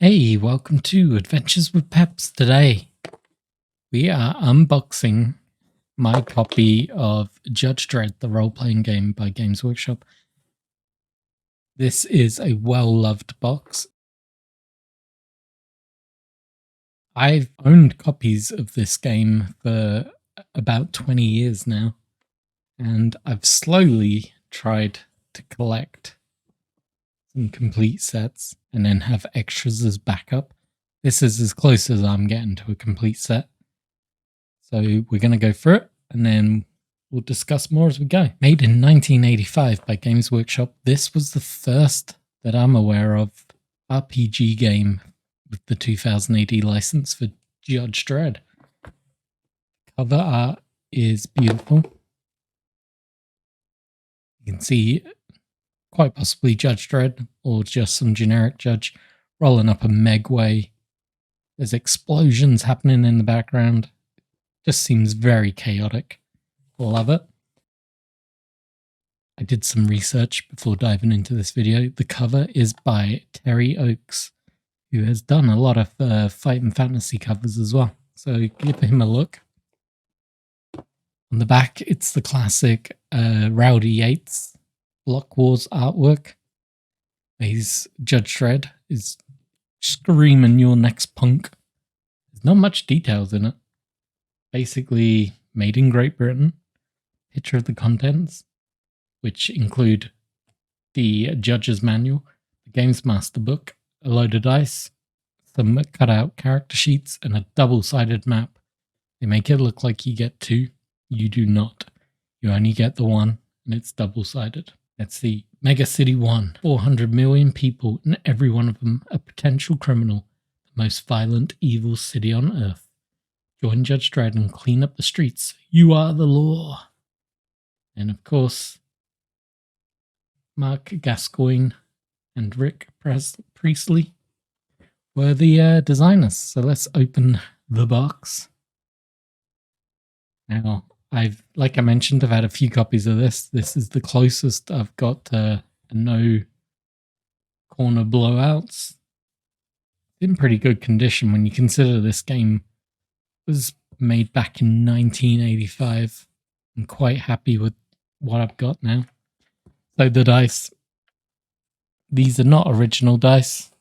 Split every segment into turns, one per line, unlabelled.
Hey, welcome to Adventures with Peps. Today, we are unboxing my copy of Judge Dredd, the role-playing game by Games Workshop. This is a well-loved box. I've owned copies of this game for about 20 years now, and I've slowly tried to collect some complete sets and then have extras as backup. This is as close as I'm getting to a complete set. So we're going to go through it and then we'll discuss more as we go. Made in 1985 by Games Workshop, this was the first that I'm aware of RPG game with the 2000 AD license for Judge Dredd. Cover art is beautiful. You can see quite possibly Judge Dredd or just some generic judge rolling up a Megway. There's explosions happening in the background. Just seems very chaotic. Love it. I did some research before diving into this video. The cover is by Terry Oakes, who has done a lot of fight and fantasy covers as well. So give him a look. On the back, it's the classic Rowdy Yates Block Wars artwork. He's Judge Dredd is screaming your next punk. There's not much details in it. Basically made in Great Britain. Picture of the contents, which include the judge's manual, the games master book, a load of dice, some cut-out character sheets, and a double-sided map. They make it look like you get two. You do not. You only get the one, and it's double-sided. Let's see. Mega City 1. 400 million people, and every one of them a potential criminal. The most violent, evil city on Earth. Join Judge Dredd and clean up the streets. You are the law. And of course, Mark Gascoigne and Rick Priestley were the designers. So let's open the box. Now, like I mentioned, I've had a few copies of this. This is the closest I've got to no corner blowouts. In pretty good condition when you consider this game was made back in 1985. I'm quite happy with what I've got now. So the dice, these are not original dice,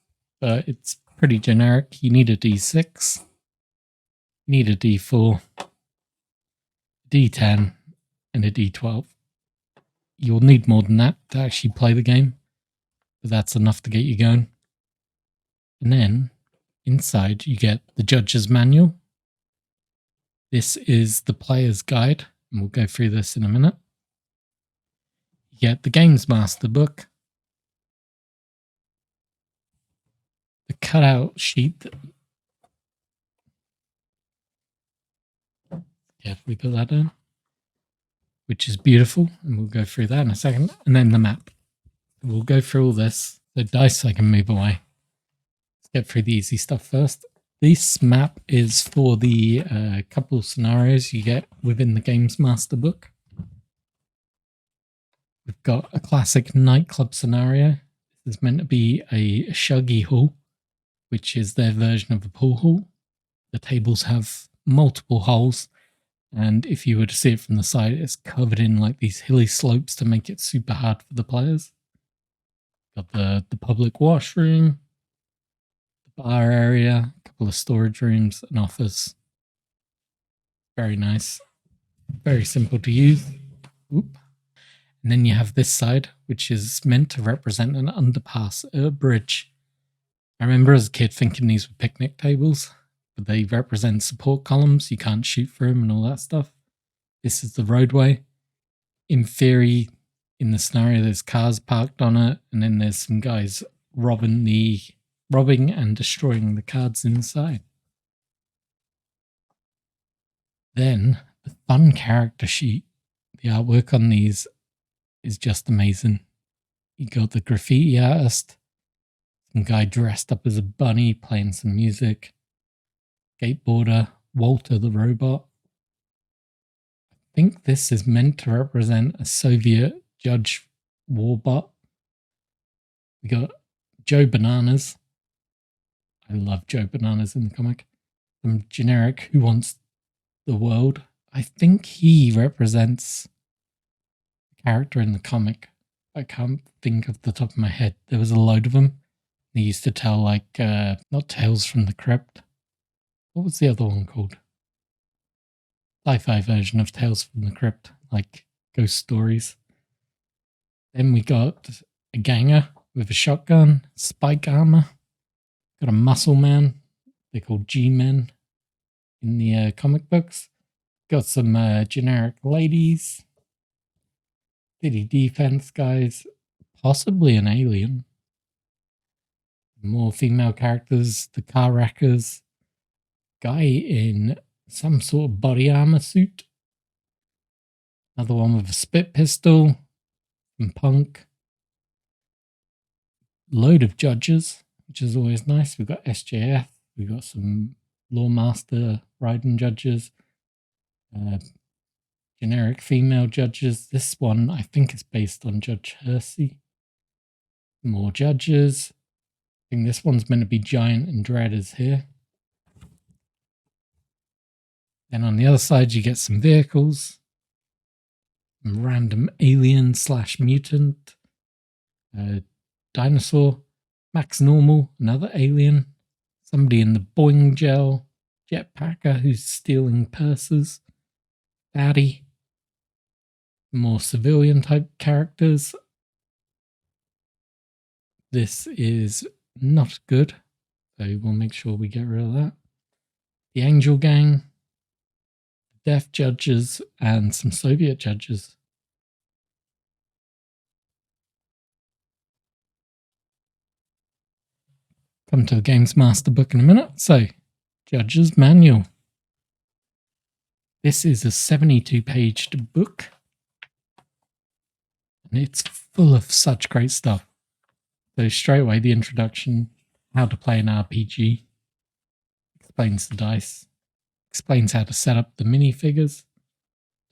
but it's pretty generic. You need a D6, you need a D4, D10, and a D12. You'll need more than that to actually play the game, but that's enough to get you going. And then inside you get the judge's manual. This is the player's guide, and we'll go through this in a minute. You get the Games Master book, the cutout sheet. Carefully put that in, which is beautiful, and we'll go through that in a second. And then the map. We'll go through all this. The dice I can move away. Let's get through the easy stuff first. This map is for the couple scenarios you get within the Games Master book. We've got a classic nightclub scenario. This is meant to be a shuggy hall, which is their version of a pool hall. The tables have multiple holes, and if you were to see it from the side, it's covered in like these hilly slopes to make it super hard for the players. Got the public washroom, the bar area, a couple of storage rooms, an office. Very nice. Very simple to use. Oop. And then you have this side, which is meant to represent an underpass, a bridge. I remember as a kid thinking these were picnic tables, but they represent support columns. You can't shoot through them and all that stuff. This is the roadway. In theory, in the scenario, there's cars parked on it, and then there's some guys robbing and destroying the cards inside. Then the fun character sheet. The artwork on these is just amazing. You got the graffiti artist, some guy dressed up as a bunny playing some music, skateboarder, Walter the robot. I think this is meant to represent a Soviet judge warbot. We got Joe Bananas, I love Joe Bananas in the comic. Some generic Who Wants the World. I think he represents a character in the comic. I can't think of the top of my head. There was a load of them. They used to tell, like, not Tales from the Crypt. What was the other one called? Sci-fi version of Tales from the Crypt, like ghost stories. Then we got a ganger with a shotgun, spike armor. Got a muscle man. They're called G-men in the comic books. Got some generic ladies. City defense guys. Possibly an alien. More female characters. The car wreckers. Guy in some sort of body armor suit. Another one with a spit pistol. And punk. Load of judges, which is always nice. We've got SJF. We've got some Lawmaster riding judges. Generic female judges. This one, I think, is based on Judge Hersey. More judges. I think this one's meant to be Giant and Dredd is here. Then on the other side, you get some vehicles. Some random alien / mutant. Dinosaur. Max Normal, another alien. Somebody in the Boing gel. Jetpacker who's stealing purses. Baddie. More civilian type characters. This is not good, so we'll make sure we get rid of that. The Angel Gang. Deaf judges and some Soviet judges. Come to the Games Master book in a minute. So, Judge's Manual. This is a 72-page book. And it's full of such great stuff. So straight away, the introduction, how to play an RPG. Explains the dice. Explains how to set up the minifigures.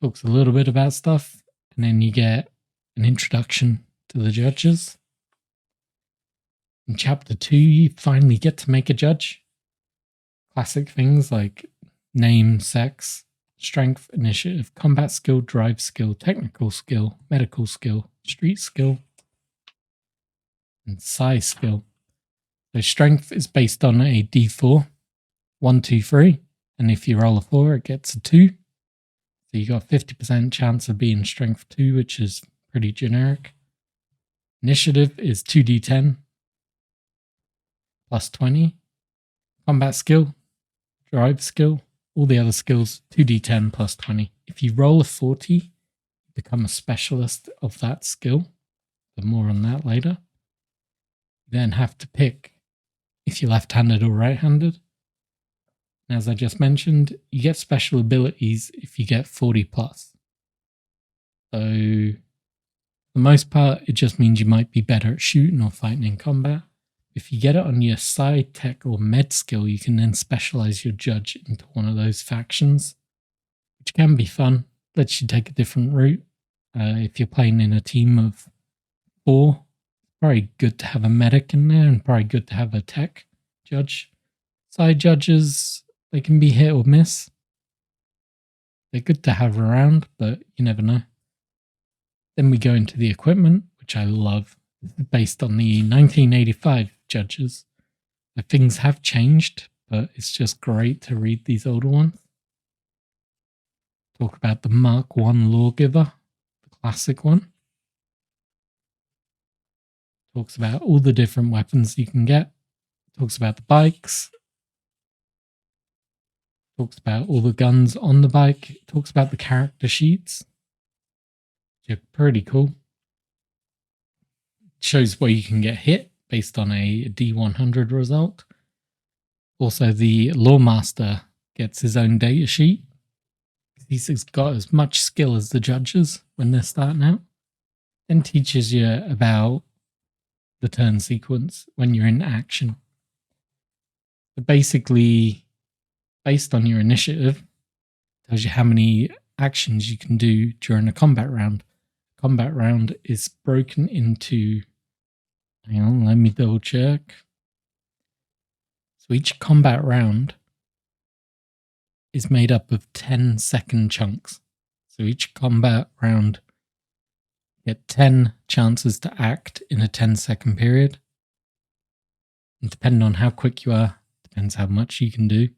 Talks a little bit about stuff. And then you get an introduction to the judges. In chapter 2, you finally get to make a judge. Classic things like name, sex, strength, initiative, combat skill, drive skill, technical skill, medical skill, street skill, and size skill. So strength is based on a D4, 1, 2, 3, and if you roll a 4, it gets a 2. So you got 50% chance of being strength 2, which is pretty generic. Initiative is 2d10 plus 20. Combat skill, drive skill, all the other skills, 2d10 plus 20. If you roll a 40, you become a specialist of that skill. But more on that later. You then have to pick if you're left-handed or right-handed. And as I just mentioned, you get special abilities if you get 40 plus. So, for the most part, it just means you might be better at shooting or fighting in combat. If you get it on your side, tech, or med skill, you can then specialize your judge into one of those factions, which can be fun. Lets you take a different route. If you're playing in a team of 4, probably good to have a medic in there and probably good to have a tech judge. Side judges, they can be hit or miss. They're good to have around, but you never know. Then we go into the equipment, which I love. This is based on the 1985 judges. The things have changed, but it's just great to read these older ones. Talk about the Mark I Lawgiver, the classic one. Talks about all the different weapons you can get. Talks about the bikes. Talks about all the guns on the bike. Talks about the character sheets, which are pretty cool. Shows where you can get hit based on a D100 result. Also, the Lawmaster gets his own data sheet. He's got as much skill as the judges when they're starting out. Then teaches you about the turn sequence when you're in action. But basically, based on your initiative, tells you how many actions you can do during a combat round. Combat round is broken into, hang on, let me double check. So each combat round is made up of 10-second chunks. So each combat round, you get 10 chances to act in a 10-second period. And depending on how quick you are, depends how much you can do.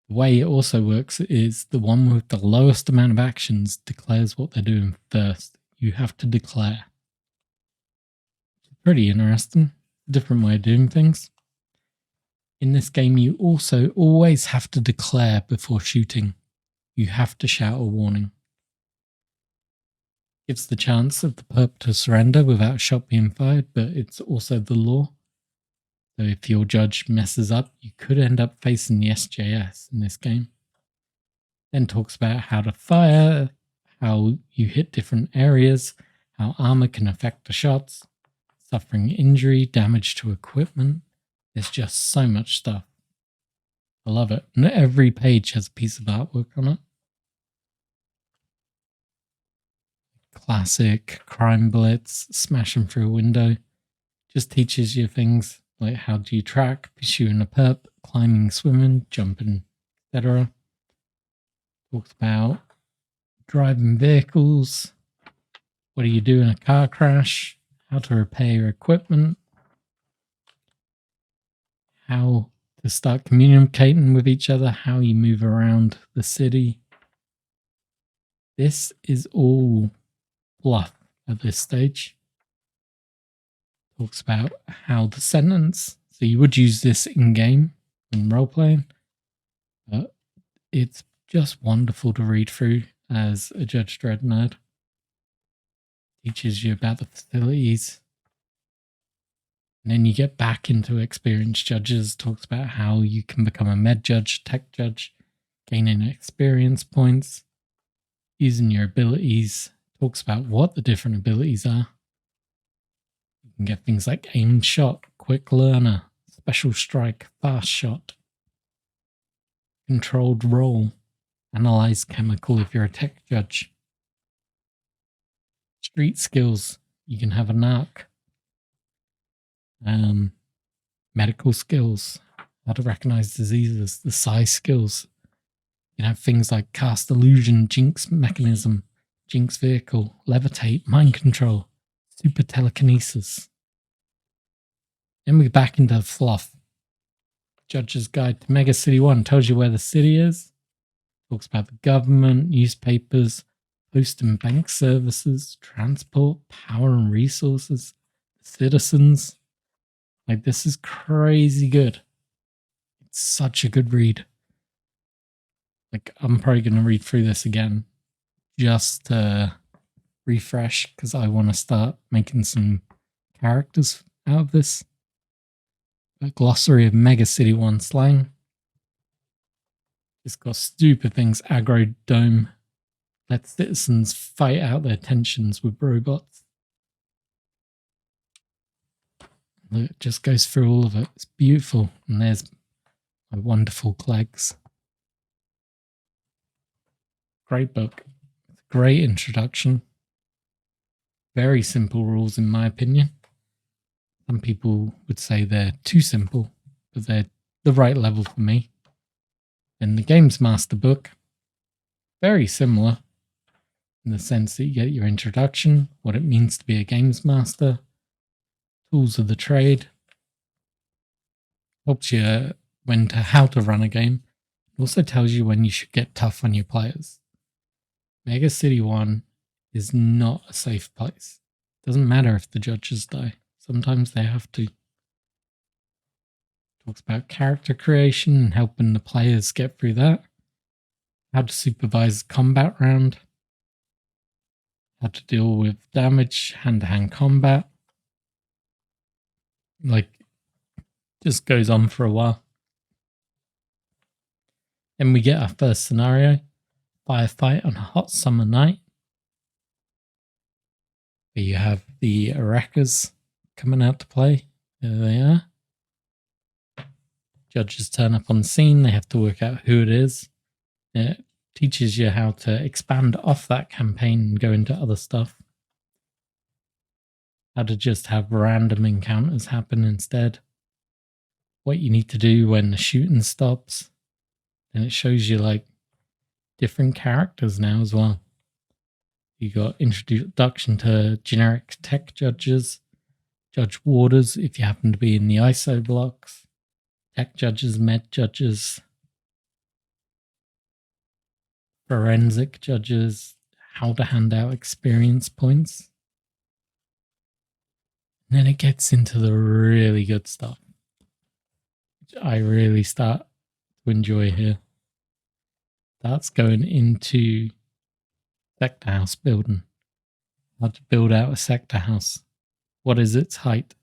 The way it also works is the one with the lowest amount of actions declares what they're doing first. You have to declare. Pretty interesting. Different way of doing things. In this game, you also always have to declare before shooting. You have to shout a warning. Gives the chance of the perp to surrender without a shot being fired, but it's also the law. So if your judge messes up, you could end up facing the SJS in this game. Then talks about how to fire, how you hit different areas, how armor can affect the shots, suffering injury, damage to equipment. There's just so much stuff. I love it. And every page has a piece of artwork on it. Classic crime blitz, smashing through a window. Just teaches you things like how do you track, pursuing a perp, climbing, swimming, jumping, etc. Talks about driving vehicles, what do you do in a car crash, how to repair your equipment, how to start communicating with each other, how you move around the city. This is all fluff at this stage. Talks about how the sentence, so you would use this in-game in role-playing, but it's just wonderful to read through as a Judge Dredd nerd. Teaches you about the facilities. And then you get back into experienced judges, talks about how you can become a med judge, tech judge, gaining experience points, using your abilities, talks about what the different abilities are. You can get things like aimed shot, quick learner, special strike, fast shot, controlled roll, analyze chemical if you're a tech judge. Street skills, you can have a narc. Medical skills, how to recognize diseases, the size skills. You can have things like cast illusion, jinx mechanism, jinx vehicle, levitate, mind control, super telekinesis. Then we're back into fluff. Judge's Guide to Mega City 1 tells you where the city is. Talks about the government, newspapers, post and bank services, transport, power and resources, citizens. Like, this is crazy good. It's such a good read. Like, I'm probably going to read through this again just to refresh because I want to start making some characters out of this. A glossary of Mega City 1 slang. It's got stupid things, aggro dome. Let citizens fight out their tensions with robots. It just goes through all of it. It's beautiful. And there's my wonderful Clegs. Great book. Great introduction. Very simple rules in my opinion. Some people would say they're too simple, but they're the right level for me. And the Games Master book, very similar in the sense that you get your introduction, what it means to be a Games Master, tools of the trade, helps you how to run a game. It also tells you when you should get tough on your players. Mega City 1 is not a safe place. It doesn't matter if the judges die. Sometimes they have to. Talks about character creation and helping the players get through that. How to supervise a combat round. How to deal with damage, hand-to-hand combat. Like, just goes on for a while. Then we get our first scenario. Firefight on a hot summer night. Where you have the Arakas coming out to play. There they are. Judges turn up on the scene. They have to work out who it is. It teaches you how to expand off that campaign and go into other stuff. How to just have random encounters happen instead. what you need to do when the shooting stops. And it shows you like different characters now as well. You got introduction to generic tech judges, judge warders if you happen to be in the ISO blocks, tech judges, med judges, forensic judges, how to hand out experience points. And then it gets into the really good stuff, which I really start to enjoy here. That's going into sector house building. How to build out a sector house. What is its height?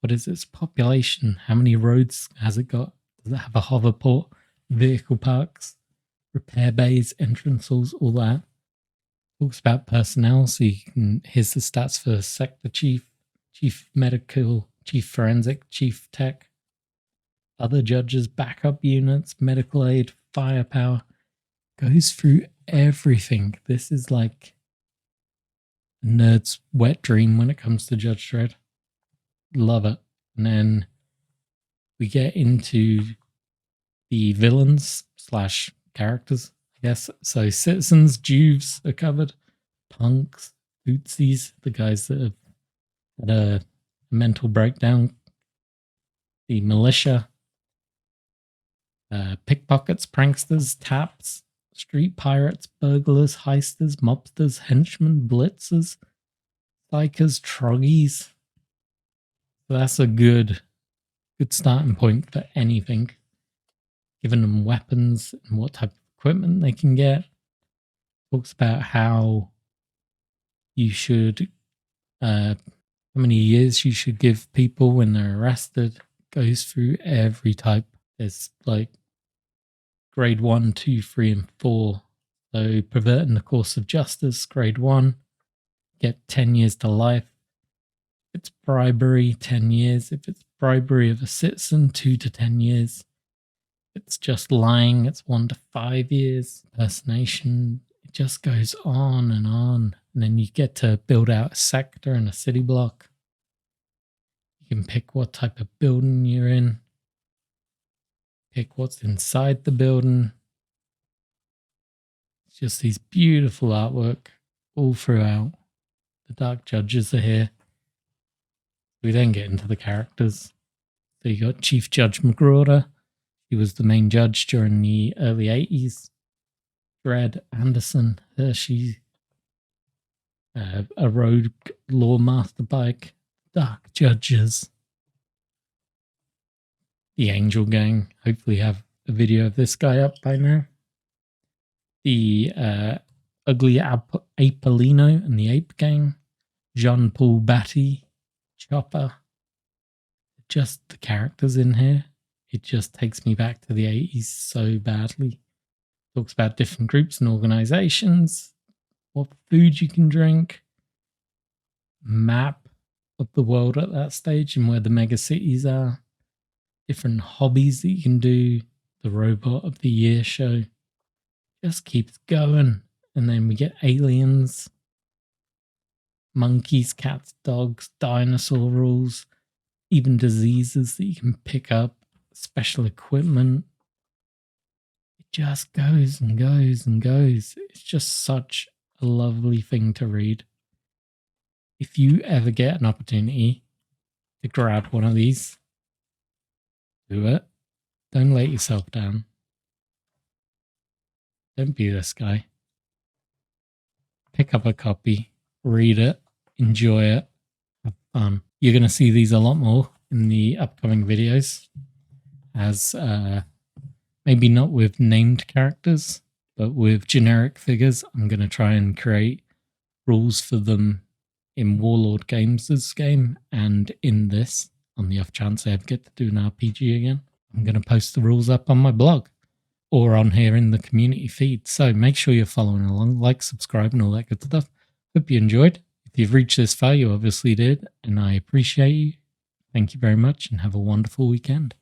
What is its population? How many roads has it got? Does it have a hoverport? Vehicle parks? Repair bays? Entrance halls? All that. Talks about personnel, so you can, here's the stats for sector chief, chief medical, chief forensic, chief tech, other judges, backup units, medical aid, firepower. Goes through everything. This is like a nerd's wet dream when it comes to Judge Dredd. Love it. And then we get into the villains / characters, I guess. So citizens, Jews are covered, punks, Bootsies, the guys that have had a mental breakdown, the militia, pickpockets, pranksters, taps, street pirates, burglars, heisters, mobsters, henchmen, blitzers, psychers, troggies. So that's a good starting point for anything. Giving them weapons and what type of equipment they can get. Talks about how you should, how many years you should give people when they're arrested. Goes through every type. There's like grade 1, 2, 3, and 4. So perverting the course of justice, grade 1, get 10 years to life. If it's bribery, 10 years. If it's bribery of a citizen, 2 to 10 years. If it's just lying, it's 1 to 5 years. Impersonation, it just goes on. And then you get to build out a sector and a city block. You can pick what type of building you're in. Pick what's inside the building. It's just these beautiful artwork all throughout. The dark judges are here. We then get into the characters. So you got Chief Judge McGrawder. He was the main judge during the early 80s. Dredd, Anderson, Hershey, a rogue law master bike, dark judges. The Angel Gang, hopefully have a video of this guy up by now. The Ugly Apolino and the Ape Gang. Jean-Paul Batty, Chopper. Just the characters in here. It just takes me back to the 80s so badly. Talks about different groups and organizations. What food you can drink. Map of the world at that stage and where the mega cities are. Different hobbies that you can do. The Robot of the Year show. Just keeps going. And then we get aliens. Monkeys, cats, dogs, dinosaur rules. Even diseases that you can pick up. Special equipment. It just goes and goes and goes. It's just such a lovely thing to read. If you ever get an opportunity to grab one of these, do it. Don't let yourself down. Don't be this guy. Pick up a copy, read it, enjoy it, have fun. You're going to see these a lot more in the upcoming videos, as maybe not with named characters, but with generic figures. I'm going to try and create rules for them in Warlord Games' game and in this, on the off chance I ever get to do an RPG again. I'm going to post the rules up on my blog or on here in the community feed. So make sure you're following along, like, subscribe, and all that good stuff. Hope you enjoyed. If you've reached this far, you obviously did, and I appreciate you. Thank you very much and have a wonderful weekend.